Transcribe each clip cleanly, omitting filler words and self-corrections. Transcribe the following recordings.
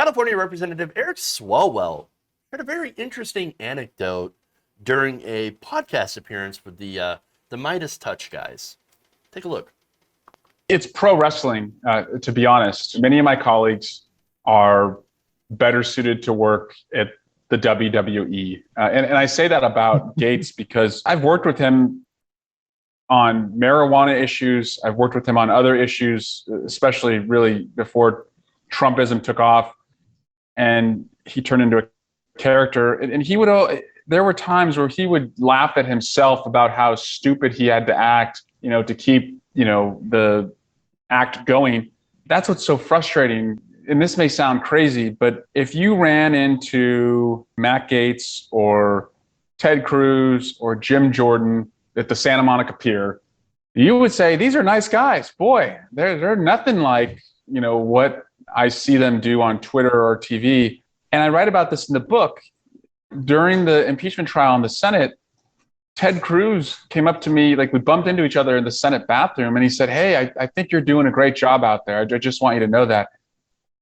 California Representative Eric Swallwell had a very interesting anecdote during a podcast appearance with the Midas Touch guys. Take a look. It's pro wrestling, to be honest. Many of my colleagues are better suited to work at the WWE. And I say that about Gates because I've worked with him on marijuana issues. I've worked with him on other issues, especially really before Trumpism took off and he turned into a character. And he would, there were times where he would laugh at himself about how stupid he had to act, to keep, the act going. That's what's so frustrating. And this may sound crazy, but if you ran into Matt Gaetz or Ted Cruz or Jim Jordan at the Santa Monica Pier, you would say, these are nice guys. Boy, they're nothing like, what I see them do on Twitter or TV. And I write about this in the book. During the impeachment trial in the Senate, Ted Cruz came up to me, like we bumped into each other in the Senate bathroom, and he said, hey, I think you're doing a great job out there. I just want you to know that.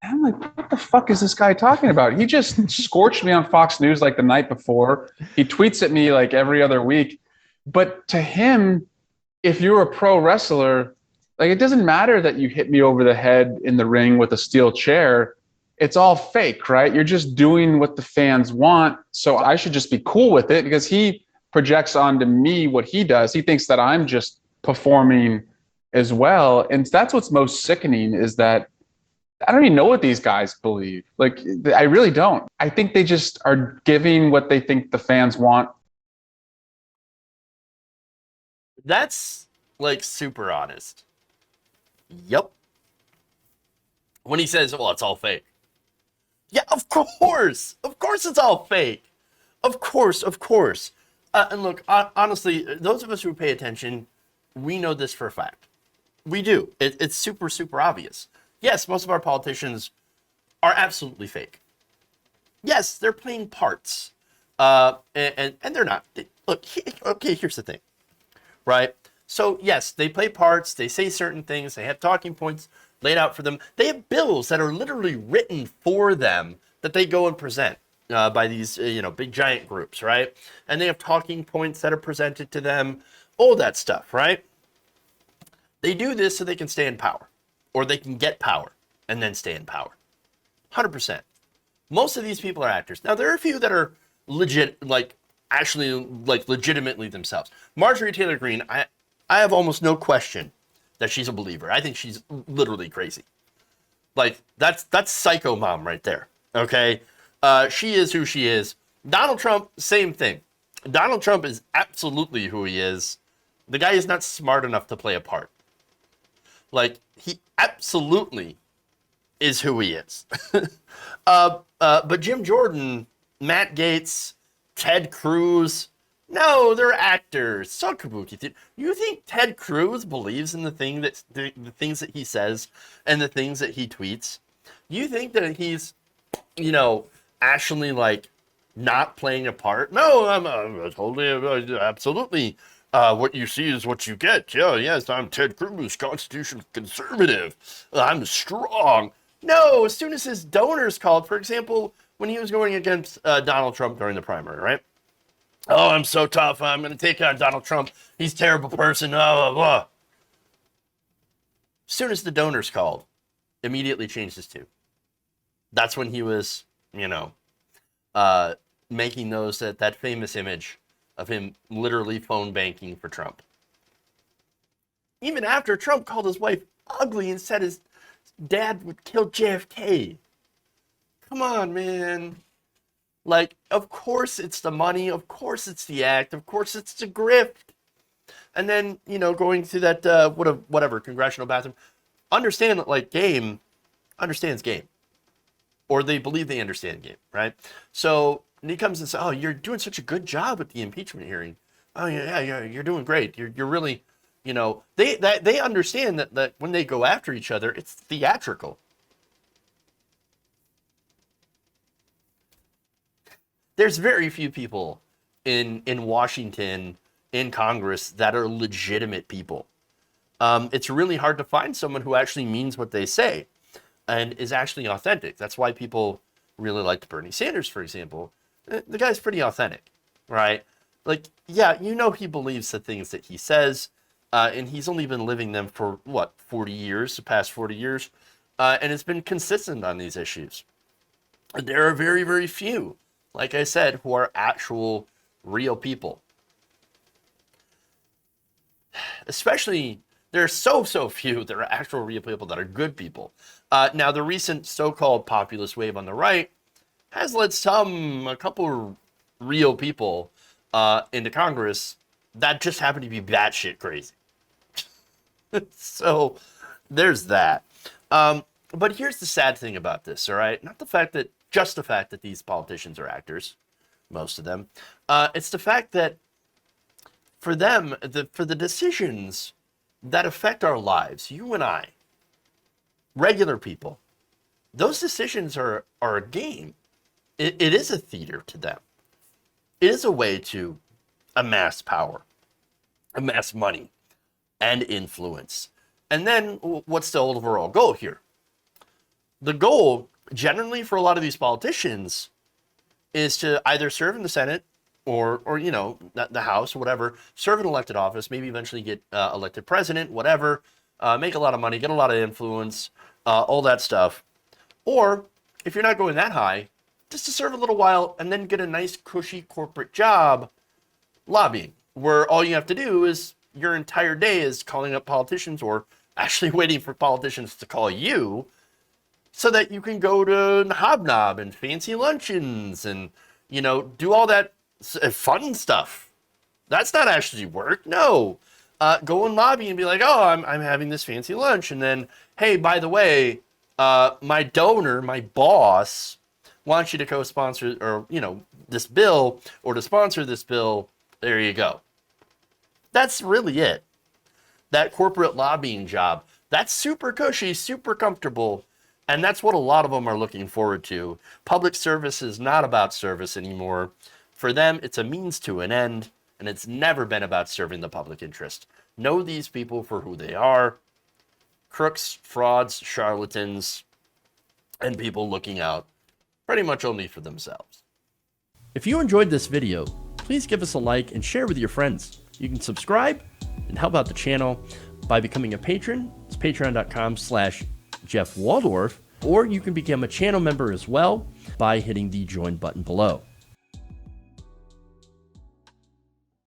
And I'm like, what the fuck is this guy talking about? He just scorched me on Fox News like the night before. He tweets at me like every other week. But to him, if you're a pro wrestler, like it doesn't matter that you hit me over the head in the ring with a steel chair. It's all fake, right? You're just doing what the fans want. So I should just be cool with it because he projects onto me what he does. He thinks that I'm just performing as well. And that's what's most sickening is that I don't even know what these guys believe. Like, I really don't. I think they just are giving what they think the fans want. That's like super honest. Yep. When he says, well, it's all fake. Yeah, of course. Of course it's all fake. Of course. And look, honestly, those of us who pay attention, we know this for a fact. We do. It's super, super obvious. Yes, most of our politicians are absolutely fake. Yes, they're playing parts. And they're not. Look, okay, here's the thing. Right? So, yes, they play parts. They say certain things. They have talking points laid out for them. They have bills that are literally written for them that they go and present. By these, big giant groups, right? And they have talking points that are presented to them, all that stuff, right? They do this so they can stay in power, or they can get power and then stay in power. 100%. Most of these people are actors. Now, there are a few that are legit, legitimately themselves. Marjorie Taylor Greene, I have almost no question that she's a believer. I think she's literally crazy. Like, that's psycho mom right there, okay? She is who she is. Donald Trump, same thing. Donald Trump is absolutely who he is. The guy is not smart enough to play a part. Like, he absolutely is who he is. But Jim Jordan, Matt Gaetz, Ted Cruz, no, they're actors. So kabuki. You think Ted Cruz believes in the things that he says and the things that he tweets? You think that he's, actually not playing a part? No, I'm totally, absolutely. What you see is what you get. Yeah, yes, I'm Ted Cruz, constitutional conservative. I'm strong. No, as soon as his donors called, for example, when he was going against Donald Trump during the primary, right? Oh, I'm so tough. I'm going to take on Donald Trump. He's a terrible person. Blah, blah, blah. As soon as the donors called, immediately changed his tune. That's when he was, making that famous image of him literally phone banking for Trump. Even after Trump called his wife ugly and said his dad would kill JFK. Come on, man. Like, of course it's the money. Of course it's the act. Of course it's the grift. And then, going through that, whatever, congressional bathroom. Understand that, game understands game. Or they believe they understand game, right? So and he comes and says, oh, you're doing such a good job at the impeachment hearing. Oh, yeah, you're doing great. You're really, they understand that when they go after each other, it's theatrical. There's very few people in Washington, in Congress, that are legitimate people. It's really hard to find someone who actually means what they say. and is actually authentic. That's why people really liked Bernie Sanders, for example. The guy's pretty authentic, right? Like, yeah, you know he believes the things that he says, and he's only been living them for, 40 years, the past 40 years, and has been consistent on these issues. And there are very, very few, like I said, who are actual real people. Especially, there are so few that are actual real people that are good people. Now, the recent so-called populist wave on the right has led a couple real people into Congress that just happen to be batshit crazy. So there's that. But here's the sad thing about this, all right? Not just the fact that these politicians are actors, most of them. It's the fact that for them, for the decisions that affect our lives, you and I, regular people, those decisions are a game. It is a theater to them. It is a way to amass power, amass money, and influence. And then what's the overall goal here? The goal, generally for a lot of these politicians, is to either serve in the Senate or the House or whatever, serve an elected office, maybe eventually get elected president, whatever, make a lot of money, get a lot of influence, all that stuff. Or if you're not going that high, just to serve a little while and then get a nice cushy corporate job lobbying, where all you have to do is your entire day is calling up politicians or actually waiting for politicians to call you so that you can go to hobnob and fancy luncheons and, do all that fun stuff. That's not actually work. No. Go and lobby and be like, oh, I'm having this fancy lunch. And then, hey, by the way, my donor, my boss, wants you to co-sponsor or, this bill or to sponsor this bill. There you go. That's really it. That corporate lobbying job, that's super cushy, super comfortable. And that's what a lot of them are looking forward to. Public service is not about service anymore. For them, it's a means to an end, and it's never been about serving the public interest. Know these people for who they are. Crooks, frauds, charlatans, and people looking out pretty much only for themselves. If you enjoyed this video, please give us a like and share with your friends. You can subscribe and help out the channel by becoming a patron. It's patreon.com/Jeff Waldorf, or you can become a channel member as well by hitting the join button below.